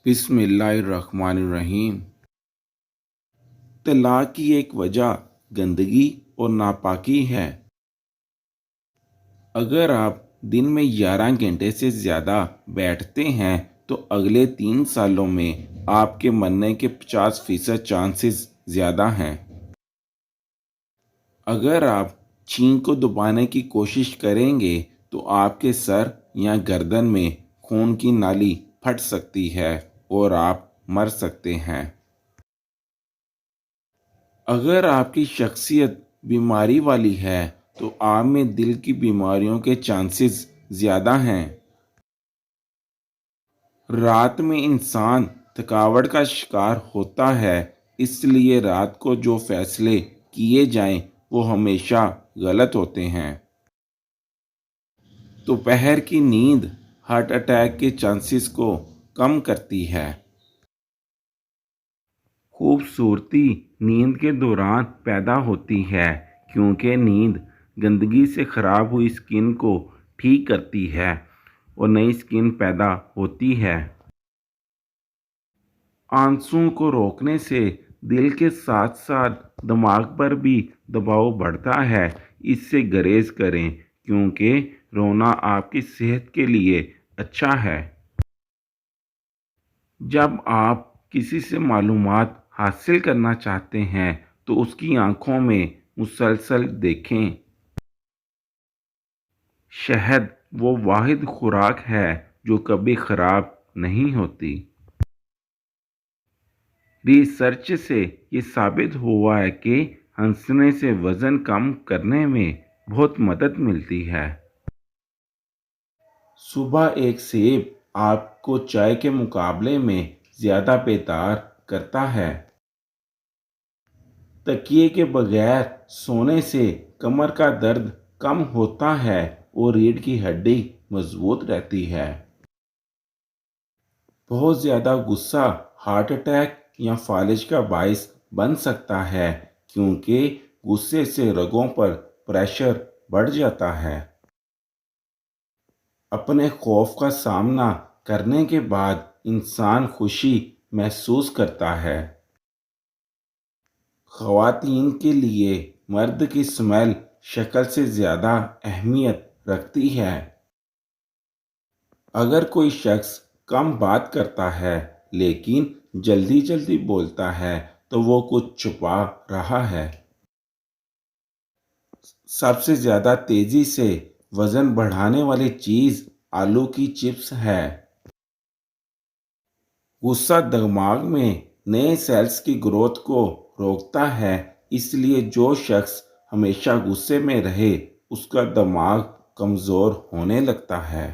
بسم اللہ الرحمن الرحیم۔ طلاق کی ایک وجہ گندگی اور ناپاکی ہے۔ اگر آپ دن میں 11 گھنٹے سے زیادہ بیٹھتے ہیں تو اگلے 3 سالوں میں آپ کے مرنے کے 50% چانسز زیادہ ہیں۔ اگر آپ چھینک کو دبانے کی کوشش کریں گے تو آپ کے سر یا گردن میں خون کی نالی پھٹ سکتی ہے اور آپ مر سکتے ہیں۔ اگر آپ کی شخصیت بیماری والی ہے تو آپ میں دل کی بیماریوں کے چانسز زیادہ ہیں۔ رات میں انسان تھکاوٹ کا شکار ہوتا ہے، اس لیے رات کو جو فیصلے کیے جائیں وہ ہمیشہ غلط ہوتے ہیں۔ دوپہر کی نیند ہارٹ اٹیک کے چانسز کو کم کرتی ہے۔ خوبصورتی نیند کے دوران پیدا ہوتی ہے کیونکہ نیند گندگی سے خراب ہوئی سکن کو ٹھیک کرتی ہے اور نئی سکن پیدا ہوتی ہے۔ آنسوؤں کو روکنے سے دل کے ساتھ ساتھ دماغ پر بھی دباؤ بڑھتا ہے، اس سے گریز کریں کیونکہ رونا آپ کی صحت کے لیے اچھا ہے۔ جب آپ کسی سے معلومات حاصل کرنا چاہتے ہیں تو اس کی آنکھوں میں مسلسل دیکھیں۔ شہد وہ واحد خوراک ہے جو کبھی خراب نہیں ہوتی۔ ریسرچ سے یہ ثابت ہوا ہے کہ ہنسنے سے وزن کم کرنے میں بہت مدد ملتی ہے۔ صبح ایک سیب آپ کو چائے کے مقابلے میں زیادہ بیدار کرتا ہے۔ تکیے کے بغیر سونے سے کمر کا درد کم ہوتا ہے اور ریڑھ کی ہڈی مضبوط رہتی ہے۔ بہت زیادہ غصہ ہارٹ اٹیک یا فالج کا باعث بن سکتا ہے کیونکہ غصے سے رگوں پر پریشر بڑھ جاتا ہے۔ اپنے خوف کا سامنا کرنے کے بعد انسان خوشی محسوس کرتا ہے۔ خواتین کے لیے مرد کی سمیل شکل سے زیادہ اہمیت رکھتی ہے۔ اگر کوئی شخص کم بات کرتا ہے لیکن جلدی جلدی بولتا ہے تو وہ کچھ چھپا رہا ہے۔ سب سے زیادہ تیزی سے وزن بڑھانے والی چیز آلو کی چپس ہے۔ غصہ دماغ میں نئے سیلز کی گروتھ کو روکتا ہے، اس لیے جو شخص ہمیشہ غصے میں رہے اس کا دماغ کمزور ہونے لگتا ہے۔